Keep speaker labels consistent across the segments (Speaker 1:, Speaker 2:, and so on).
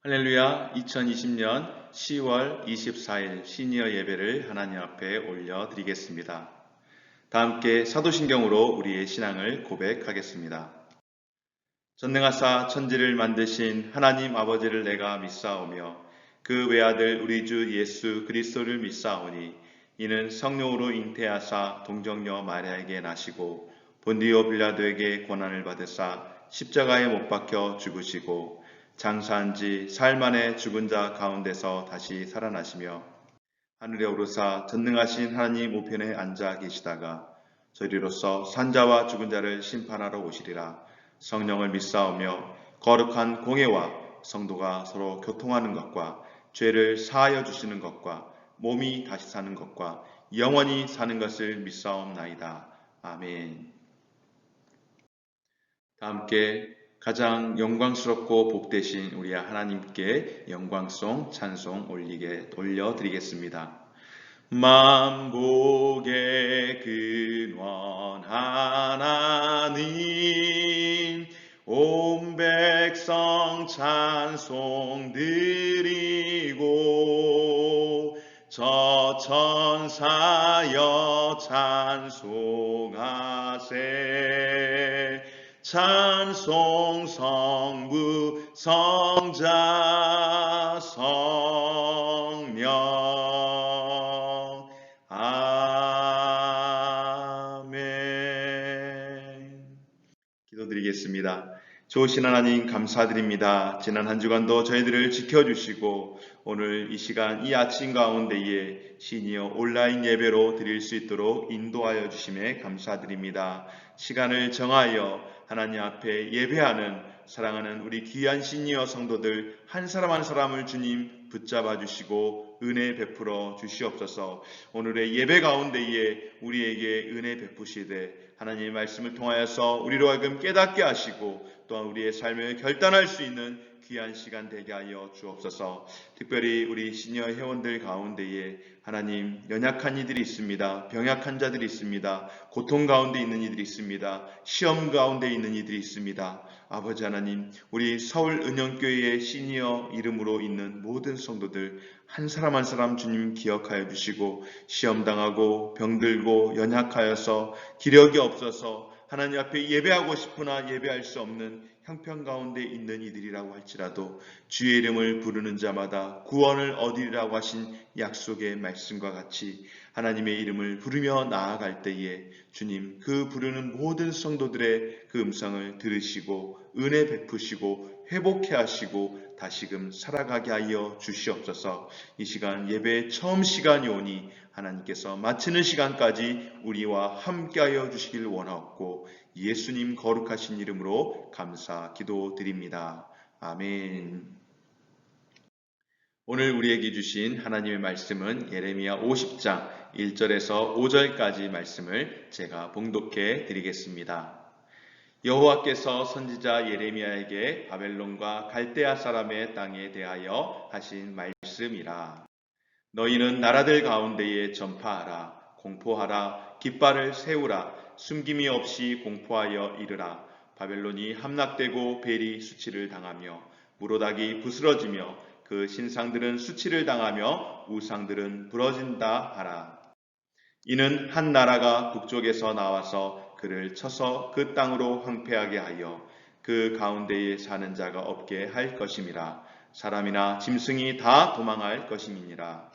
Speaker 1: 할렐루야, 2020년 10월 24일 시니어 예배를 하나님 앞에 올려드리겠습니다. 다 함께 사도신경으로 우리의 신앙을 고백하겠습니다. 전능하사 천지를 만드신 하나님 아버지를 내가 믿사오며 그 외아들 우리 주 예수 그리스도를 믿사오니 이는 성령으로 잉태하사 동정녀 마리아에게 나시고 본디오 빌라도에게 고난을 받으사 십자가에 못 박혀 죽으시고 장사한 지 사흘 만에 죽은 자 가운데서 다시 살아나시며 하늘에 오르사 전능하신 하나님 우편에 앉아 계시다가 저리로서 산자와 죽은 자를 심판하러 오시리라. 성령을 믿사오며 거룩한 공예와 성도가 서로 교통하는 것과 죄를 사하여 주시는 것과 몸이 다시 사는 것과 영원히 사는 것을 믿사옵나이다. 아멘. 다 함께 가장 영광스럽고 복되신 우리 하나님께 영광송 찬송 올려드리겠습니다. 만복의 근원 하나님 온 백성 찬송 드리고 저 천사여 찬송하세 찬송 성부 성자 성령 아멘. 기도드리겠습니다. 좋으신 하나님 감사드립니다. 지난 한 주간도 저희들을 지켜주시고 오늘 이 시간 이 아침 가운데에 시니어 온라인 예배로 드릴 수 있도록 인도하여 주심에 감사드립니다. 시간을 정하여 하나님 앞에 예배하는 사랑하는 우리 귀한 시니어 성도들 한 사람 한 사람을 주님 붙잡아 주시고 은혜 베풀어 주시옵소서. 오늘의 예배 가운데에 우리에게 은혜 베푸시되 하나님의 말씀을 통하여서 우리로 하여금 깨닫게 하시고 또한 우리의 삶을 결단할 수 있는 귀한 시간 되게 하여 주옵소서. 특별히 우리 시니어 회원들 가운데에 하나님 연약한 이들이 있습니다. 병약한 자들이 있습니다. 고통 가운데 있는 이들이 있습니다. 시험 가운데 있는 이들이 있습니다. 아버지 하나님, 우리 서울 은영교회의 시니어 이름으로 있는 모든 성도들 한 사람 한 사람 주님 기억하여 주시고 시험 당하고 병들고 연약하여서 기력이 없어서 하나님 앞에 예배하고 싶으나 예배할 수 없는 형편 가운데 있는 이들이라고 할지라도 주의 이름을 부르는 자마다 구원을 얻으리라고 하신 약속의 말씀과 같이 하나님의 이름을 부르며 나아갈 때에 주님 그 부르는 모든 성도들의 그 음성을 들으시고 은혜 베푸시고 회복해 하시고 다시금 살아가게 하여 주시옵소서. 이 시간 예배의 처음 시간이 오니 하나님께서 마치는 시간까지 우리와 함께하여 주시길 원하옵고 예수님 거룩하신 이름으로 감사 기도드립니다. 아멘. 오늘 우리에게 주신 하나님의 말씀은 예레미야 50장 1절에서 5절까지 말씀을 제가 봉독해 드리겠습니다. 여호와께서 선지자 예레미야에게 바벨론과 갈대아 사람의 땅에 대하여 하신 말씀이라. 너희는 나라들 가운데에 전파하라, 공포하라, 깃발을 세우라, 숨김이 없이 공포하여 이르라. 바벨론이 함락되고 벨이 수치를 당하며 무로닥이 부스러지며 그 신상들은 수치를 당하며 우상들은 부러진다 하라. 이는 한 나라가 북쪽에서 나와서 그를 쳐서 그 땅으로 황폐하게 하여 그 가운데에 사는 자가 없게 할 것임이라. 사람이나 짐승이 다 도망할 것임이니라.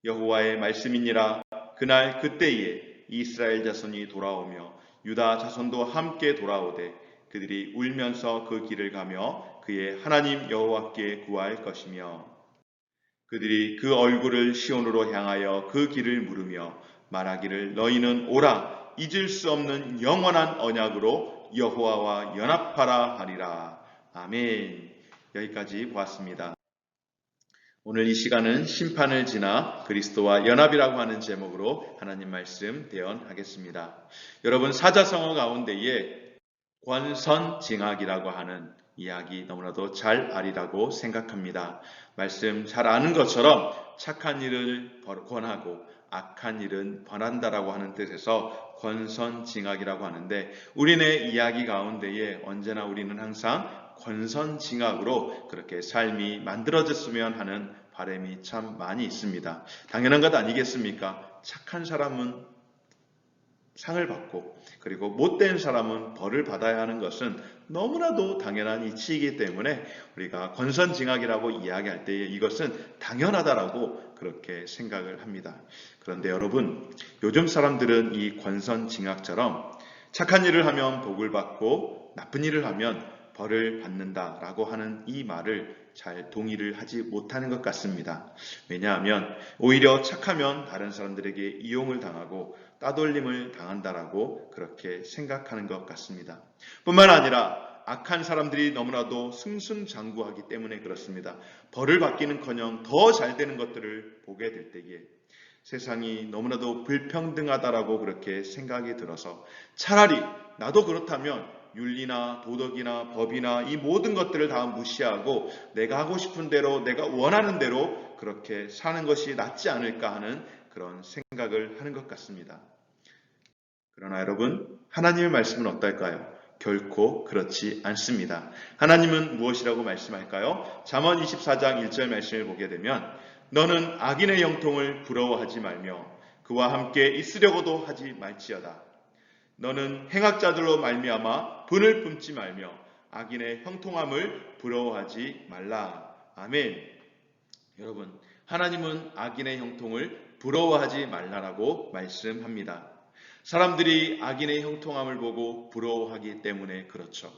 Speaker 1: 여호와의 말씀이니라. 그날 그때에 이스라엘 자손이 돌아오며 유다 자손도 함께 돌아오되 그들이 울면서 그 길을 가며 그의 하나님 여호와께 구할 것이며 그들이 그 얼굴을 시온으로 향하여 그 길을 물으며 말하기를 너희는 오라 잊을 수 없는 영원한 언약으로 여호와와 연합하라 하리라. 아멘. 여기까지 보았습니다. 오늘 이 시간은 심판을 지나 그리스도와 연합이라고 하는 제목으로 하나님 말씀 대언하겠습니다. 여러분 사자성어 가운데에 권선징악이라고 하는 이야기 너무나도 잘 아리라고 생각합니다. 말씀 잘 아는 것처럼 착한 일을 권하고 악한 일은 번한다라고 하는 뜻에서 권선징악이라고 하는데 우리네 이야기 가운데에 언제나 우리는 항상 권선징악으로 그렇게 삶이 만들어졌으면 하는 바람이 참 많이 있습니다. 당연한 것 아니겠습니까? 착한 사람은 상을 받고 그리고 못된 사람은 벌을 받아야 하는 것은 너무나도 당연한 이치이기 때문에 우리가 권선징악이라고 이야기할 때 이것은 당연하다라고 그렇게 생각을 합니다. 그런데 여러분, 요즘 사람들은 이 권선징악처럼 착한 일을 하면 복을 받고 나쁜 일을 하면 벌을 받는다라고 하는 이 말을 잘 동의를 하지 못하는 것 같습니다. 왜냐하면 오히려 착하면 다른 사람들에게 이용을 당하고 따돌림을 당한다라고 그렇게 생각하는 것 같습니다. 뿐만 아니라 악한 사람들이 너무나도 승승장구하기 때문에 그렇습니다. 벌을 받기는커녕 더 잘 되는 것들을 보게 될 때에 세상이 너무나도 불평등하다라고 그렇게 생각이 들어서 차라리 나도 그렇다면 윤리나 도덕이나 법이나 이 모든 것들을 다 무시하고 내가 하고 싶은 대로 내가 원하는 대로 그렇게 사는 것이 낫지 않을까 하는 그런 생각을 하는 것 같습니다. 그러나 여러분, 하나님의 말씀은 어떨까요? 결코 그렇지 않습니다. 하나님은 무엇이라고 말씀할까요? 잠언 24장 1절 말씀을 보게 되면 너는 악인의 형통을 부러워하지 말며 그와 함께 있으려고도 하지 말지어다. 너는 행악자들로 말미암아 분을 품지 말며 악인의 형통함을 부러워하지 말라. 아멘. 여러분, 하나님은 악인의 형통을 부러워하지 말라라고 말씀합니다. 사람들이 악인의 형통함을 보고 부러워하기 때문에 그렇죠.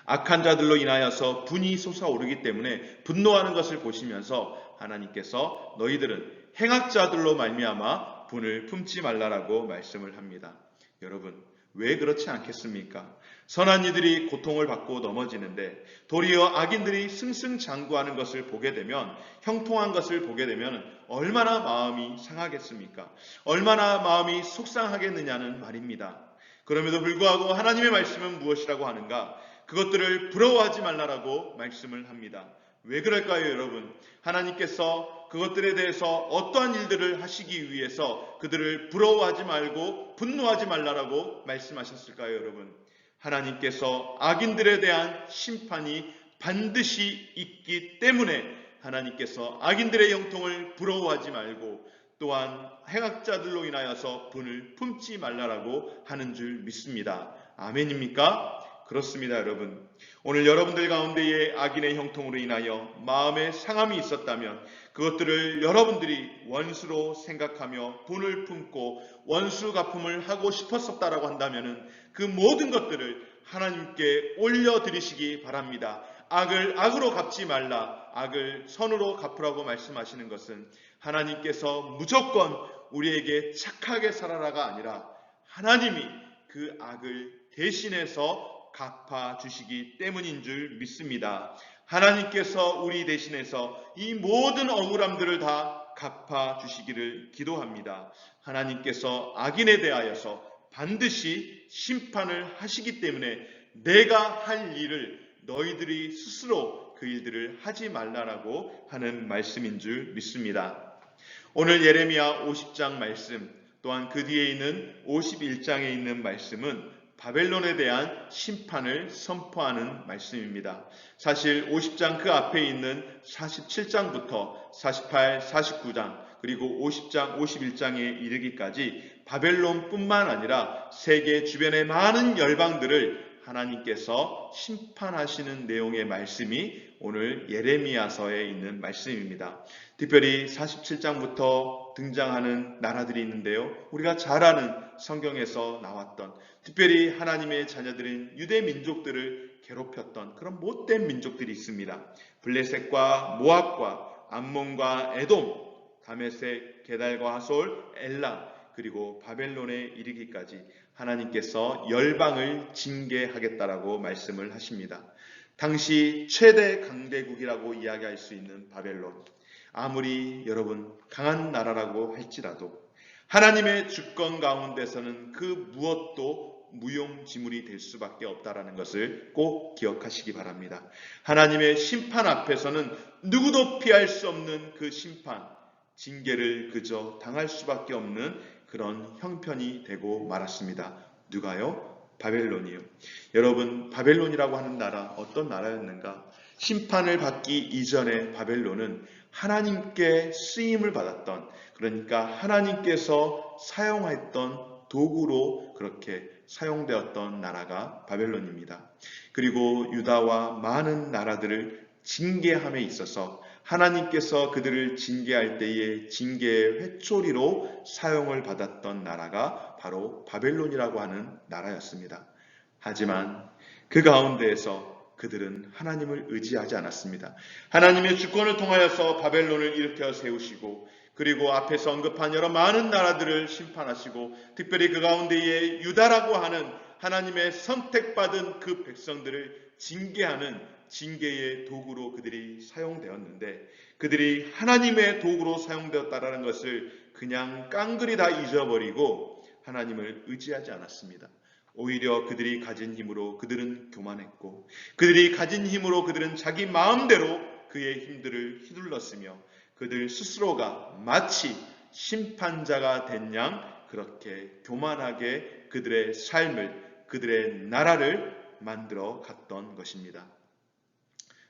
Speaker 1: 악한 자들로 인하여서 분이 솟아오르기 때문에 분노하는 것을 보시면서 하나님께서 너희들은 행악자들로 말미암아 분을 품지 말라라고 말씀을 합니다. 여러분, 왜 그렇지 않겠습니까? 선한 이들이 고통을 받고 넘어지는데 도리어 악인들이 승승장구하는 것을 보게 되면, 형통한 것을 보게 되면 얼마나 마음이 상하겠습니까? 얼마나 마음이 속상하겠느냐는 말입니다. 그럼에도 불구하고 하나님의 말씀은 무엇이라고 하는가? 그것들을 부러워하지 말라라고 말씀을 합니다. 왜 그럴까요, 여러분? 하나님께서 그것들에 대해서 어떠한 일들을 하시기 위해서 그들을 부러워하지 말고 분노하지 말라라고 말씀하셨을까요, 여러분? 하나님께서 악인들에 대한 심판이 반드시 있기 때문에 하나님께서 악인들의 형통을 부러워하지 말고 또한 행악자들로 인하여서 분을 품지 말라라고 하는 줄 믿습니다. 아멘입니까? 그렇습니다, 여러분. 오늘 여러분들 가운데에 악인의 형통으로 인하여 마음에 상함이 있었다면 그것들을 여러분들이 원수로 생각하며 분을 품고 원수 갚음을 하고 싶었었다라고 한다면 그 모든 것들을 하나님께 올려드리시기 바랍니다. 악을 악으로 갚지 말라, 악을 선으로 갚으라고 말씀하시는 것은 하나님께서 무조건 우리에게 착하게 살아라가 아니라 하나님이 그 악을 대신해서 갚아주시기 때문인 줄 믿습니다. 하나님께서 우리 대신해서 이 모든 억울함들을 다 갚아주시기를 기도합니다. 하나님께서 악인에 대하여서 반드시 심판을 하시기 때문에 내가 할 일을 너희들이 스스로 그 일들을 하지 말라라고 하는 말씀인 줄 믿습니다. 오늘 예레미야 50장 말씀 또한 그 뒤에 있는 51장에 있는 말씀은 바벨론에 대한 심판을 선포하는 말씀입니다. 사실 50장 그 앞에 있는 47장부터 48, 49장 그리고 50장, 51장에 이르기까지 바벨론뿐만 아니라 세계 주변의 많은 열방들을 하나님께서 심판하시는 내용의 말씀이 오늘 예레미야서에 있는 말씀입니다. 특별히 47장부터 등장하는 나라들이 있는데요. 우리가 잘 아는 성경에서 나왔던 특별히 하나님의 자녀들인 유대 민족들을 괴롭혔던 그런 못된 민족들이 있습니다. 블레셋과 모압과 암몬과 에돔, 다메섹, 게달과 하솔, 엘람 그리고 바벨론에 이르기까지 하나님께서 열방을 징계하겠다라고 말씀을 하십니다. 당시 최대 강대국이라고 이야기할 수 있는 바벨론, 아무리 여러분 강한 나라라고 할지라도 하나님의 주권 가운데서는 그 무엇도 무용지물이 될 수밖에 없다라는 것을 꼭 기억하시기 바랍니다. 하나님의 심판 앞에서는 누구도 피할 수 없는 그 심판, 징계를 그저 당할 수밖에 없는 그런 형편이 되고 말았습니다. 누가요? 바벨론이요. 여러분, 바벨론이라고 하는 나라 어떤 나라였는가? 심판을 받기 이전에 바벨론은 하나님께 쓰임을 받았던, 그러니까 하나님께서 사용했던 도구로 그렇게 사용되었던 나라가 바벨론입니다. 그리고 유다와 많은 나라들을 징계함에 있어서 하나님께서 그들을 징계할 때에 징계의 회초리로 사용을 받았던 나라가 바로 바벨론이라고 하는 나라였습니다. 하지만 그 가운데에서 그들은 하나님을 의지하지 않았습니다. 하나님의 주권을 통하여서 바벨론을 일으켜 세우시고 그리고 앞에서 언급한 여러 많은 나라들을 심판하시고 특별히 그 가운데에 유다라고 하는 하나님의 선택받은 그 백성들을 징계하는 징계의 도구로 그들이 사용되었는데 그들이 하나님의 도구로 사용되었다라는 것을 그냥 깡그리 다 잊어버리고 하나님을 의지하지 않았습니다. 오히려 그들이 가진 힘으로 그들은 교만했고 그들이 가진 힘으로 그들은 자기 마음대로 그의 힘들을 휘둘렀으며 그들 스스로가 마치 심판자가 된 양 그렇게 교만하게 그들의 삶을 그들의 나라를 만들어 갔던 것입니다.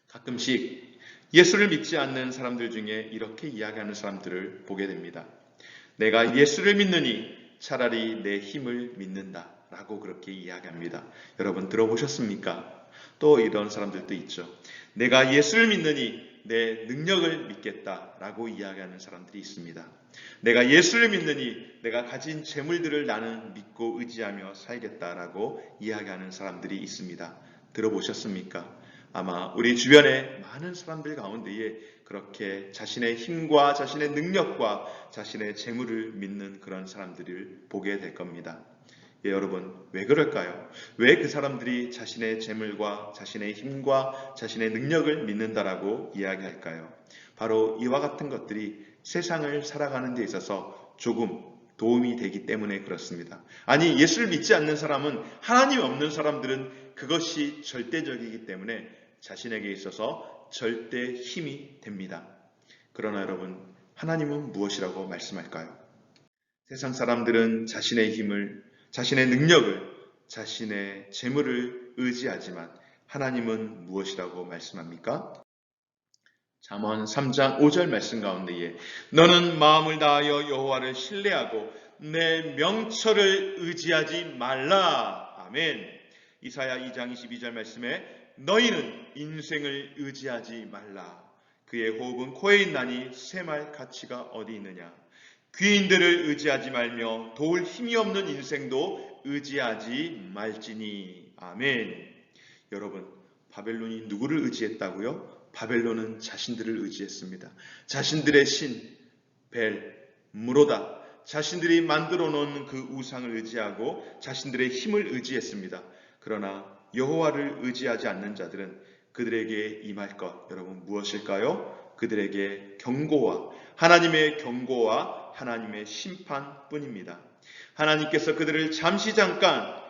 Speaker 1: 가끔씩 예수를 믿지 않는 사람들 중에 이렇게 이야기하는 사람들을 보게 됩니다. 내가 예수를 믿느니 차라리 내 힘을 믿는다 라고 그렇게 이야기합니다. 여러분 들어보셨습니까? 또 이런 사람들도 있죠. 내가 예수를 믿느니 내 능력을 믿겠다 라고 이야기하는 사람들이 있습니다. 내가 예수를 믿느니 내가 가진 재물들을 나는 믿고 의지하며 살겠다라고 이야기하는 사람들이 있습니다. 들어보셨습니까? 아마 우리 주변의 많은 사람들 가운데에 그렇게 자신의 힘과 자신의 능력과 자신의 재물을 믿는 그런 사람들을 보게 될 겁니다. 예, 여러분 왜 그럴까요? 왜 그 사람들이 자신의 재물과 자신의 힘과 자신의 능력을 믿는다라고 이야기할까요? 바로 이와 같은 것들이 세상을 살아가는 데 있어서 조금 도움이 되기 때문에 그렇습니다. 아니 예수를 믿지 않는 사람은 하나님 없는 사람들은 그것이 절대적이기 때문에 자신에게 있어서 절대 힘이 됩니다. 그러나 여러분 하나님은 무엇이라고 말씀할까요? 세상 사람들은 자신의 힘을 자신의 능력을 자신의 재물을 의지하지만 하나님은 무엇이라고 말씀합니까? 잠언 3장 5절 말씀 가운데에 너는 마음을 다하여 여호와를 신뢰하고 내 명철을 의지하지 말라. 아멘. 이사야 2장 22절 말씀에 너희는 인생을 의지하지 말라. 그의 호흡은 코에 있나니 쇠말 가치가 어디 있느냐. 귀인들을 의지하지 말며 도울 힘이 없는 인생도 의지하지 말지니. 아멘. 여러분 바벨론이 누구를 의지했다고요? 바벨론은 자신들을 의지했습니다. 자신들의 신, 벨, 무로다, 자신들이 만들어 놓은 그 우상을 의지하고 자신들의 힘을 의지했습니다. 그러나 여호와를 의지하지 않는 자들은 그들에게 임할 것, 여러분 무엇일까요? 그들에게 하나님의 경고와 하나님의 심판뿐입니다. 하나님께서 그들을 잠시 잠깐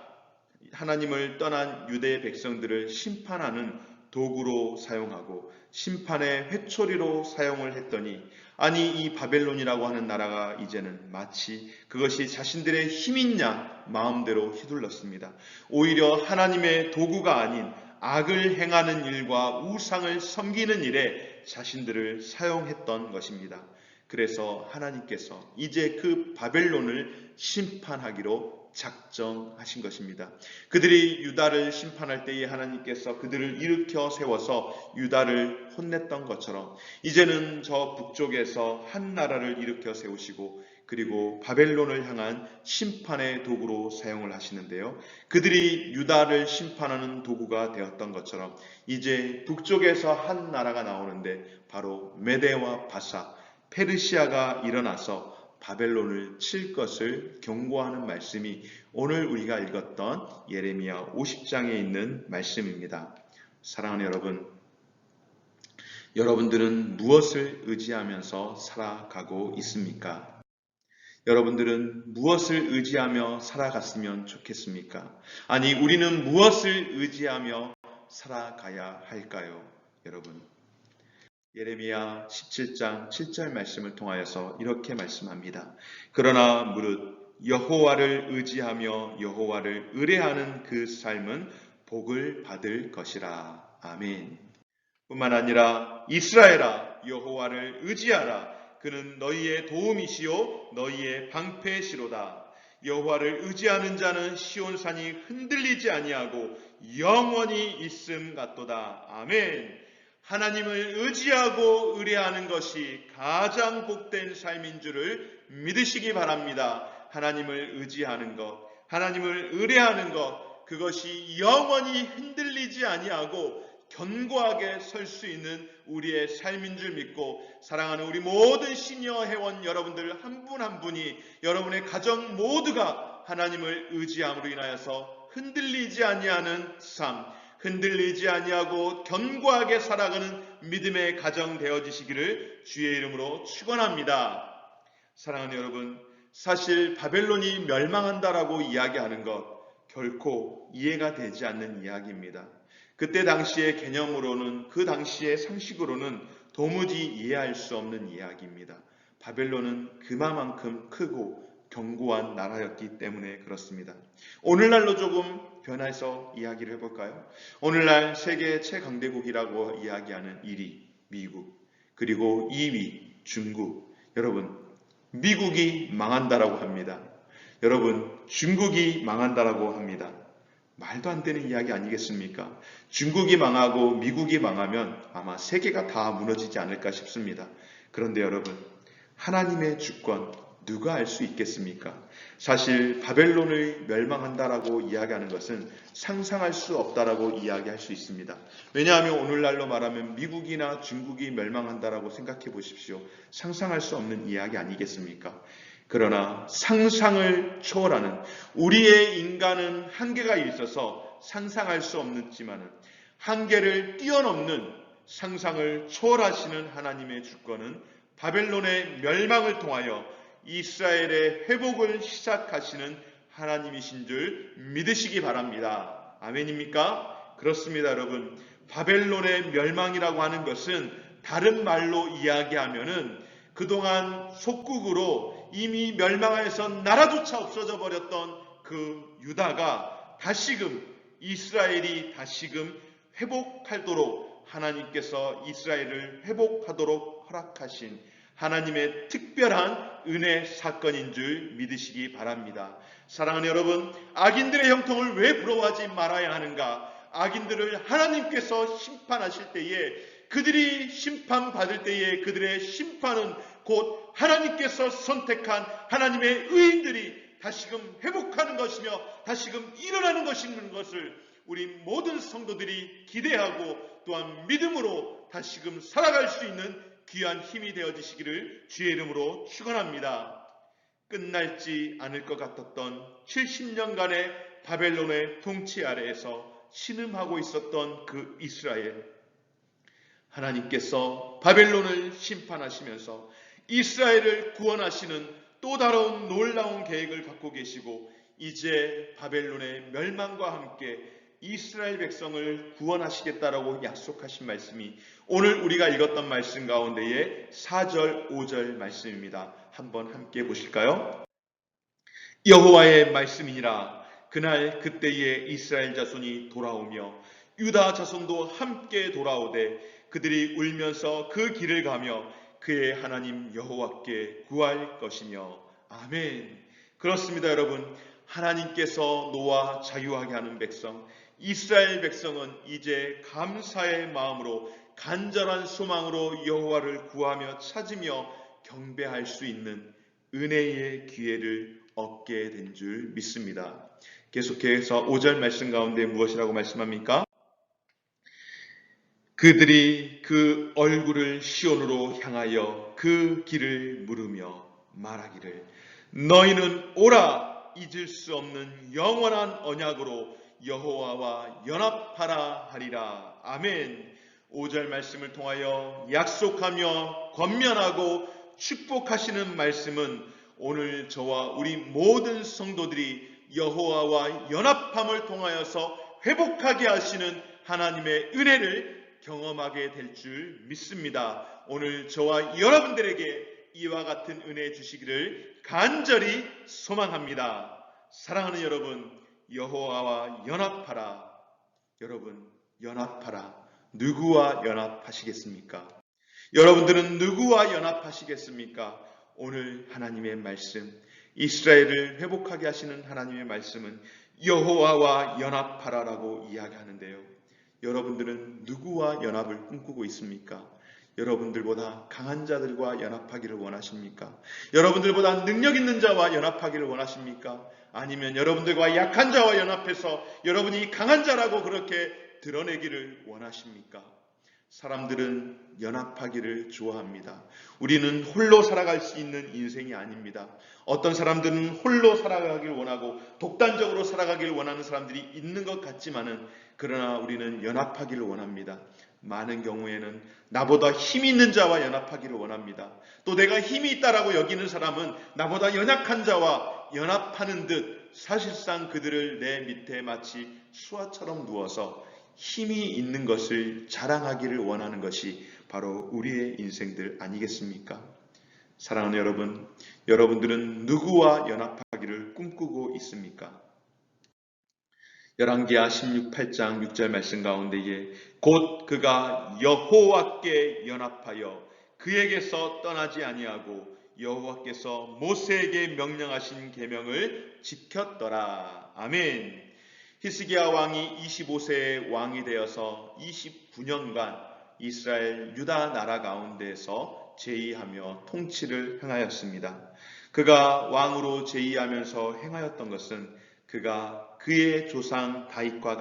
Speaker 1: 하나님을 떠난 유대의 백성들을 심판하는 도구로 사용하고 심판의 회초리로 사용을 했더니 아니 이 바벨론이라고 하는 나라가 이제는 마치 그것이 자신들의 힘인 양 마음대로 휘둘렀습니다. 오히려 하나님의 도구가 아닌 악을 행하는 일과 우상을 섬기는 일에 자신들을 사용했던 것입니다. 그래서 하나님께서 이제 그 바벨론을 심판하기로 작정하신 것입니다. 그들이 유다를 심판할 때에 하나님께서 그들을 일으켜 세워서 유다를 혼냈던 것처럼 이제는 저 북쪽에서 한 나라를 일으켜 세우시고 그리고 바벨론을 향한 심판의 도구로 사용을 하시는데요. 그들이 유다를 심판하는 도구가 되었던 것처럼 이제 북쪽에서 한 나라가 나오는데 바로 메대와 바사, 페르시아가 일어나서 바벨론을 칠 것을 경고하는 말씀이 오늘 우리가 읽었던 예레미야 50장에 있는 말씀입니다. 사랑하는 여러분, 여러분들은 무엇을 의지하면서 살아가고 있습니까? 여러분들은 무엇을 의지하며 살아갔으면 좋겠습니까? 아니, 우리는 무엇을 의지하며 살아가야 할까요? 여러분, 예레미야 17장 7절 말씀을 통하여서 이렇게 말씀합니다. 그러나 무릇 여호와를 의지하며 여호와를 의뢰하는 그 삶은 복을 받을 것이라. 아멘. 뿐만 아니라 이스라엘아 여호와를 의지하라. 그는 너희의 도움이시요 너희의 방패시로다. 여호와를 의지하는 자는 시온산이 흔들리지 아니하고 영원히 있음 같도다. 아멘. 하나님을 의지하고 의뢰하는 것이 가장 복된 삶인 줄을 믿으시기 바랍니다. 하나님을 의지하는 것, 하나님을 의뢰하는 것, 그것이 영원히 흔들리지 아니하고 견고하게 설 수 있는 우리의 삶인 줄 믿고, 사랑하는 우리 모든 시니어 회원 여러분들 한 분 한 분이 여러분의 가정 모두가 하나님을 의지함으로 인하여서 흔들리지 아니하는 삶, 흔들리지 아니하고 견고하게 살아가는 믿음의 가정 되어지시기를 주의 이름으로 축원합니다. 사랑하는 여러분, 사실 바벨론이 멸망한다라고 이야기하는 것 결코 이해가 되지 않는 이야기입니다. 그때 당시의 개념으로는, 그 당시의 상식으로는 도무지 이해할 수 없는 이야기입니다. 바벨론은 그만큼 크고 견고한 나라였기 때문에 그렇습니다. 오늘날로 조금 변해서 이야기를 해볼까요? 오늘날 세계 최강대국이라고 이야기하는 1위 미국, 그리고 2위 중국. 여러분, 미국이 망한다라고 합니다. 여러분, 중국이 망한다라고 합니다. 말도 안 되는 이야기 아니겠습니까? 중국이 망하고 미국이 망하면 아마 세계가 다 무너지지 않을까 싶습니다. 그런데 여러분, 하나님의 주권 누가 알 수 있겠습니까? 사실 바벨론을 멸망한다라고 이야기하는 것은 상상할 수 없다라고 이야기할 수 있습니다. 왜냐하면 오늘날로 말하면 미국이나 중국이 멸망한다라고 생각해 보십시오. 상상할 수 없는 이야기 아니겠습니까? 그러나 상상을 초월하는, 우리의 인간은 한계가 있어서 상상할 수 없지만은 한계를 뛰어넘는 상상을 초월하시는 하나님의 주권은 바벨론의 멸망을 통하여 이스라엘의 회복을 시작하시는 하나님이신 줄 믿으시기 바랍니다. 아멘입니까? 그렇습니다, 여러분. 바벨론의 멸망이라고 하는 것은 다른 말로 이야기하면은 그동안 속국으로 이미 멸망해서 나라조차 없어져 버렸던 그 유다가 다시금, 이스라엘이 다시금 회복하도록 하나님께서 이스라엘을 회복하도록 허락하신 하나님의 특별한 은혜 사건인 줄 믿으시기 바랍니다. 사랑하는 여러분, 악인들의 형통을 왜 부러워하지 말아야 하는가? 악인들을 하나님께서 심판하실 때에, 그들이 심판받을 때에 그들의 심판은 곧 하나님께서 선택한 하나님의 의인들이 다시금 회복하는 것이며 다시금 일어나는 것인 것을 우리 모든 성도들이 기대하고 또한 믿음으로 다시금 살아갈 수 있는 귀한 힘이 되어지시기를 주의 이름으로 축원합니다. 끝날지 않을 것 같았던 70년간의 바벨론의 통치 아래에서 신음하고 있었던 그 이스라엘, 하나님께서 바벨론을 심판하시면서 이스라엘을 구원하시는 또 다른 놀라운 계획을 갖고 계시고, 이제 바벨론의 멸망과 함께 이스라엘 백성을 구원하시겠다라고 약속하신 말씀이 오늘 우리가 읽었던 말씀 가운데의 4절, 5절 말씀입니다. 한번 함께 보실까요? 여호와의 말씀이니라. 그날 그때에 이스라엘 자손이 돌아오며 유다 자손도 함께 돌아오되 그들이 울면서 그 길을 가며 그의 하나님 여호와께 구할 것이며. 아멘. 그렇습니다, 여러분. 하나님께서 노아 자유하게 하는 백성, 이스라엘 백성은 이제 감사의 마음으로 간절한 소망으로 여호와를 구하며 찾으며 경배할 수 있는 은혜의 기회를 얻게 된 줄 믿습니다. 계속해서 5절 말씀 가운데 무엇이라고 말씀합니까? 그들이 그 얼굴을 시온으로 향하여 그 길을 물으며 말하기를 너희는 오라, 잊을 수 없는 영원한 언약으로 여호와와 연합하라 하리라. 아멘. 5절 말씀을 통하여 약속하며 권면하고 축복하시는 말씀은 오늘 저와 우리 모든 성도들이 여호와와 연합함을 통하여서 회복하게 하시는 하나님의 은혜를 경험하게 될 줄 믿습니다. 오늘 저와 여러분들에게 이와 같은 은혜 주시기를 간절히 소망합니다. 사랑하는 여러분, 여호와와 연합하라. 여러분, 연합하라. 누구와 연합하시겠습니까? 여러분들은 누구와 연합하시겠습니까? 오늘 하나님의 말씀, 이스라엘을 회복하게 하시는 하나님의 말씀은 여호와와 연합하라라고 이야기하는데요. 여러분들은 누구와 연합을 꿈꾸고 있습니까? 여러분들보다 강한 자들과 연합하기를 원하십니까? 여러분들보다 능력 있는 자와 연합하기를 원하십니까? 아니면 여러분들과 약한 자와 연합해서 여러분이 강한 자라고 그렇게 드러내기를 원하십니까? 사람들은 연합하기를 좋아합니다. 우리는 홀로 살아갈 수 있는 인생이 아닙니다. 어떤 사람들은 홀로 살아가길 원하고 독단적으로 살아가길 원하는 사람들이 있는 것 같지만은 그러나 우리는 연합하기를 원합니다. 많은 경우에는 나보다 힘 있는 자와 연합하기를 원합니다. 또 내가 힘이 있다라고 여기는 사람은 나보다 연약한 자와 연합하는 듯 사실상 그들을 내 밑에 마치 수하처럼 누워서 힘이 있는 것을 자랑하기를 원하는 것이 바로 우리의 인생들 아니겠습니까? 사랑하는 여러분, 여러분들은 누구와 연합하기를 꿈꾸고 있습니까? 열왕기하 16 8장 6절 말씀 가운데에 곧 그가 여호와께 연합하여 그에게서 떠나지 아니하고 여호와께서 모세에게 명령하신 계명을 지켰더라. 아멘. 히스기야 왕이 25세의 왕이 되어서 29년간 이스라엘 유다 나라 가운데에서 제의하며 통치를 행하였습니다. 그가 왕으로 제의하면서 행하였던 것은 그가 그의 조상 다윗과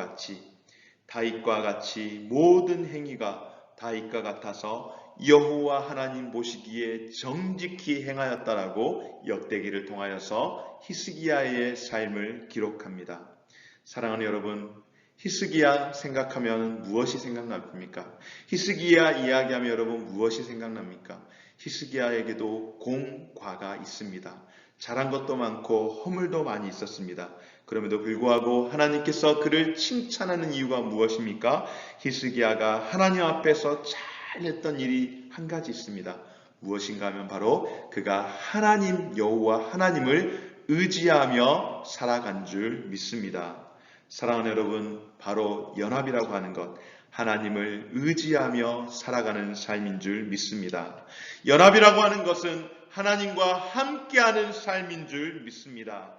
Speaker 1: 같이 모든 행위가 다윗과 같아서 여호와 하나님 보시기에 정직히 행하였다라고 역대기를 통하여서 히스기야의 삶을 기록합니다. 사랑하는 여러분, 히스기야 생각하면 무엇이 생각납니까? 히스기야 이야기하면 여러분 무엇이 생각납니까? 히스기야에게도 공과가 있습니다. 잘한 것도 많고 허물도 많이 있었습니다. 그럼에도 불구하고 하나님께서 그를 칭찬하는 이유가 무엇입니까? 히스기야가 하나님 앞에서 잘했던 일이 한 가지 있습니다. 무엇인가 하면 바로 그가 하나님 여호와 하나님을 의지하며 살아간 줄 믿습니다. 사랑하는 여러분, 바로 연합이라고 하는 것, 하나님을 의지하며 살아가는 삶인 줄 믿습니다. 연합이라고 하는 것은 하나님과 함께하는 삶인 줄 믿습니다.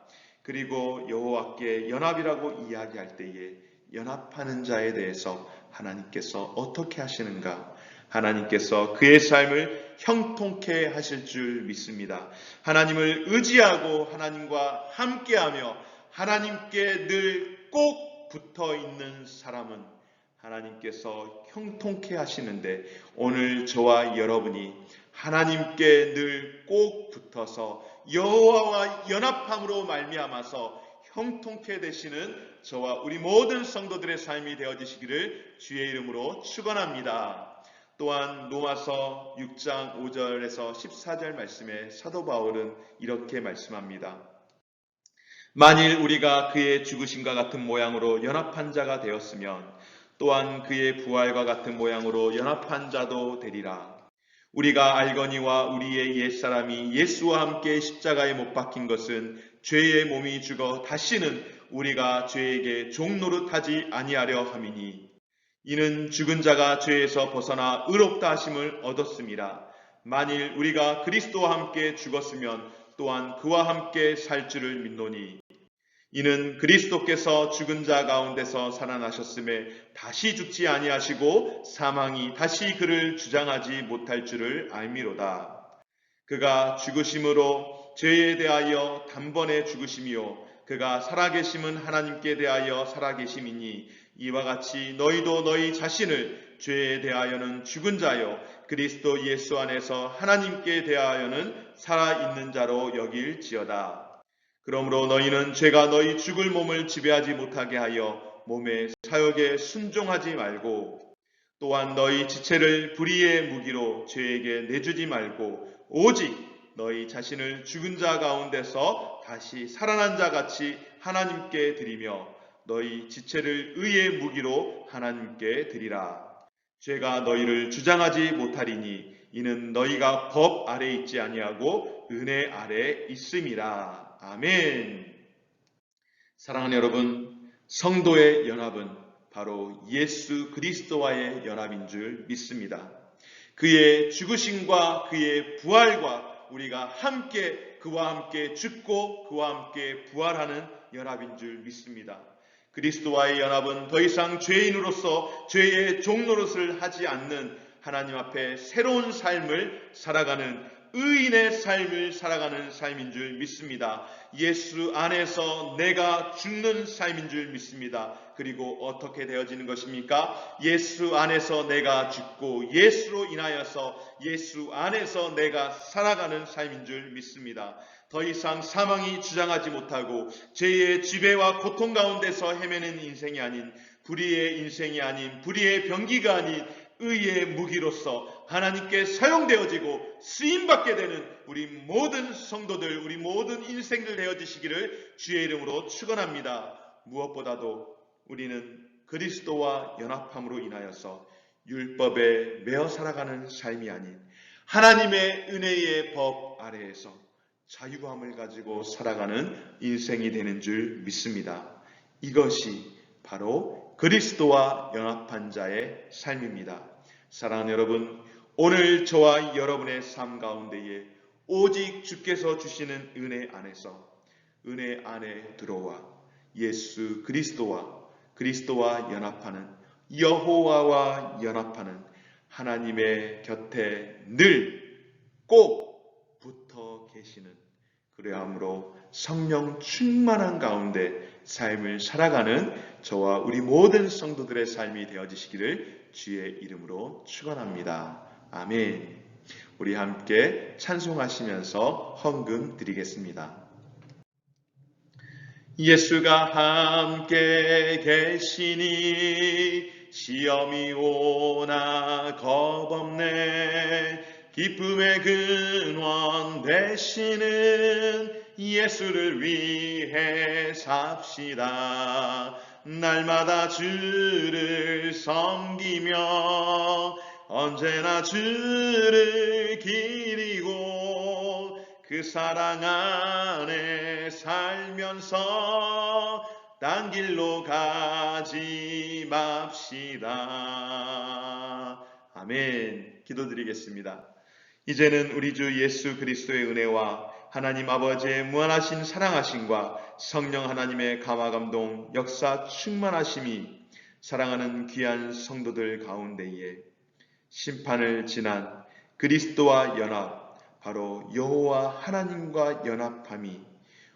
Speaker 1: 그리고 여호와께 연합이라고 이야기할 때에 연합하는 자에 대해서 하나님께서 어떻게 하시는가? 하나님께서 그의 삶을 형통케 하실 줄 믿습니다. 하나님을 의지하고 하나님과 함께하며 하나님께 늘 꼭 붙어 있는 사람은 하나님께서 형통케 하시는데 오늘 저와 여러분이 하나님께 늘 꼭 붙어서 여호와와 연합함으로 말미암아서 형통케 되시는 저와 우리 모든 성도들의 삶이 되어지시기를 주의 이름으로 축원합니다. 또한 로마서 6장 5절에서 14절 말씀에 사도 바울은 이렇게 말씀합니다. 만일 우리가 그의 죽으심과 같은 모양으로 연합한 자가 되었으면 또한 그의 부활과 같은 모양으로 연합한 자도 되리라. 우리가 알거니와 우리의 옛사람이 예수와 함께 십자가에 못 박힌 것은 죄의 몸이 죽어 다시는 우리가 죄에게 종노릇하지 아니하려 함이니 이는 죽은 자가 죄에서 벗어나 의롭다 하심을 얻었음이라. 만일 우리가 그리스도와 함께 죽었으면 또한 그와 함께 살 줄을 믿노니 이는 그리스도께서 죽은 자 가운데서 살아나셨음에 다시 죽지 아니하시고 사망이 다시 그를 주장하지 못할 줄을 알미로다. 그가 죽으심으로 죄에 대하여 단번에 죽으심이요 그가 살아계심은 하나님께 대하여 살아계심이니 이와 같이 너희도 너희 자신을 죄에 대하여는 죽은 자요 그리스도 예수 안에서 하나님께 대하여는 살아있는 자로 여길지어다. 그러므로 너희는 죄가 너희 죽을 몸을 지배하지 못하게 하여 몸의 사욕에 순종하지 말고 또한 너희 지체를 불의의 무기로 죄에게 내주지 말고 오직 너희 자신을 죽은 자 가운데서 다시 살아난 자 같이 하나님께 드리며 너희 지체를 의의 무기로 하나님께 드리라. 죄가 너희를 주장하지 못하리니 이는 너희가 법 아래 있지 아니하고 은혜 아래 있음이라. 아멘. 사랑하는 여러분, 성도의 연합은 바로 예수 그리스도와의 연합인 줄 믿습니다. 그의 죽으심과 그의 부활과 우리가 함께 그와 함께 죽고 그와 함께 부활하는 연합인 줄 믿습니다. 그리스도와의 연합은 더 이상 죄인으로서 죄의 종노릇을 하지 않는 하나님 앞에 새로운 삶을 살아가는 의인의 삶을 살아가는 삶인 줄 믿습니다. 예수 안에서 내가 죽는 삶인 줄 믿습니다. 그리고 어떻게 되어지는 것입니까? 예수 안에서 내가 죽고 예수로 인하여서 예수 안에서 내가 살아가는 삶인 줄 믿습니다. 더 이상 사망이 주장하지 못하고 죄의 지배와 고통 가운데서 헤매는 인생이 아닌, 불의의 인생이 아닌, 불의의 병기가 아닌 의의 무기로서 하나님께 사용되어지고 쓰임받게 되는 우리 모든 성도들, 우리 모든 인생들 되어지시기를 주의 이름으로 축원합니다. 무엇보다도 우리는 그리스도와 연합함으로 인하여서 율법에 매어 살아가는 삶이 아닌 하나님의 은혜의 법 아래에서 자유함을 가지고 살아가는 인생이 되는 줄 믿습니다. 이것이 바로 그리스도와 연합한 자의 삶입니다. 사랑하는 여러분, 오늘 저와 여러분의 삶 가운데에 오직 주께서 주시는 은혜 안에서 은혜 안에 들어와 예수 그리스도와 연합하는, 여호와와 연합하는 하나님의 곁에 늘 꼭 붙어 계시는, 그러함으로 성령 충만한 가운데 삶을 살아가는 저와 우리 모든 성도들의 삶이 되어지시기를 주의 이름으로 축원합니다. 아멘. 우리 함께 찬송하시면서 헌금 드리겠습니다. 예수가 함께 계시니 시험이 오나 겁없네. 기쁨의 근원 되시는 예수를 위해 삽시다. 날마다 주를 섬기며 언제나 주를 기리고 그 사랑 안에 살면서 딴 길로 가지 맙시다. 아멘. 기도드리겠습니다. 이제는 우리 주 예수 그리스도의 은혜와 하나님 아버지의 무한하신 사랑하심과 성령 하나님의 감화감동 역사 충만하심이 사랑하는 귀한 성도들 가운데에 심판을 지난 그리스도와 연합, 바로 여호와 하나님과 연합함이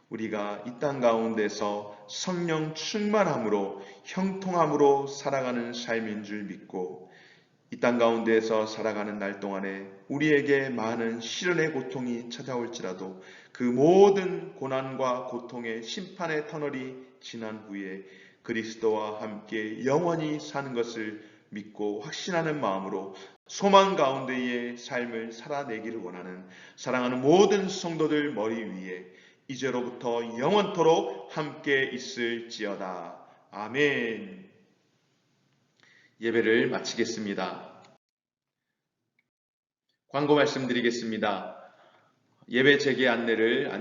Speaker 1: 우리가 이 땅 가운데서 성령 충만함으로 형통함으로 살아가는 삶인 줄 믿고, 이 땅 가운데에서 살아가는 날 동안에 우리에게 많은 시련의 고통이 찾아올지라도 그 모든 고난과 고통의 심판의 터널이 지난 후에 그리스도와 함께 영원히 사는 것을 믿고 확신하는 마음으로 소망 가운데의 삶을 살아내기를 원하는 사랑하는 모든 성도들 머리 위에 이제로부터 영원토록 함께 있을지어다. 아멘. 예배를 마치겠습니다. 광고 말씀드리겠습니다. 예배 재개를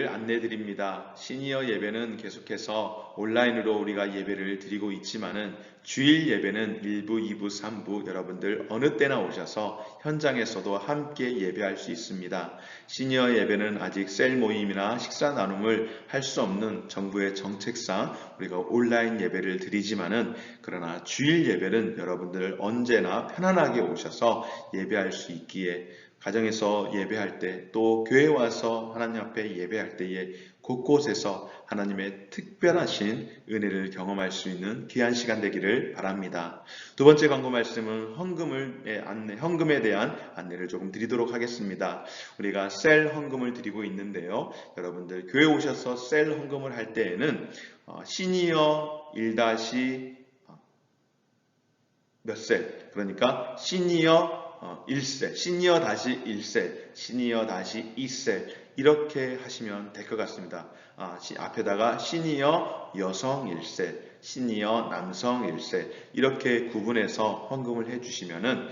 Speaker 1: 안내드립니다. 시니어 예배는 계속해서 온라인으로 우리가 예배를 드리고 있지만은 주일 예배는 1부, 2부, 3부 여러분들 어느 때나 오셔서 현장에서도 함께 예배할 수 있습니다. 시니어 예배는 아직 셀 모임이나 식사 나눔을 할 수 없는 정부의 정책상 우리가 온라인 예배를 드리지만은, 그러나 주일 예배는 여러분들 언제나 편안하게 오셔서 예배할 수 있기에 가정에서 예배할 때, 또 교회 와서 하나님 앞에 예배할 때에 곳곳에서 하나님의 특별하신 은혜를 경험할 수 있는 귀한 시간 되기를 바랍니다. 두 번째 광고 말씀은 헌금에 대한 안내를 조금 드리도록 하겠습니다. 우리가 셀 헌금을 드리고 있는데요. 여러분들 교회 오셔서 셀 헌금을 할 때에는 시니어 1- 몇 셀, 그러니까 시니어 1셀, 시니어 다시 1셀, 시니어 다시 2셀 이렇게 하시면 될 것 같습니다. 앞에다가 시니어 여성 1셀, 시니어 남성 1세 이렇게 구분해서 헌금을 해주시면은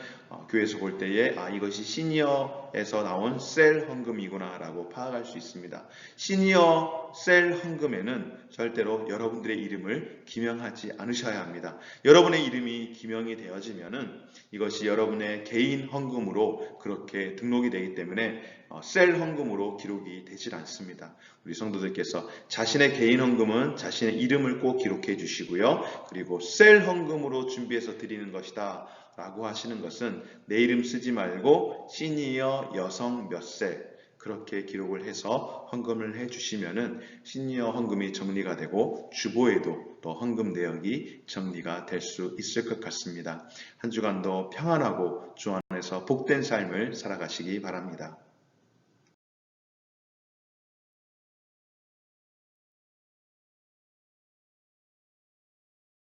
Speaker 1: 교회에서 볼 때에 이것이 시니어에서 나온 셀 헌금이구나 라고 파악할 수 있습니다. 시니어 셀 헌금에는 절대로 여러분들의 이름을 기명하지 않으셔야 합니다. 여러분의 이름이 기명이 되어지면은 이것이 여러분의 개인 헌금으로 그렇게 등록이 되기 때문에 셀 헌금으로 기록이 되질 않습니다. 우리 성도들께서 자신의 개인 헌금은 자신의 이름을 꼭 기록해 주시고요. 그리고 셀 헌금으로 준비해서 드리는 것이다 라고 하시는 것은 내 이름 쓰지 말고 시니어 여성 몇 셀 그렇게 기록을 해서 헌금을 해주시면은 시니어 헌금이 정리가 되고 주보에도 또 헌금 내역이 정리가 될 수 있을 것 같습니다. 한 주간도 평안하고 주 안에서 복된 삶을 살아가시기 바랍니다.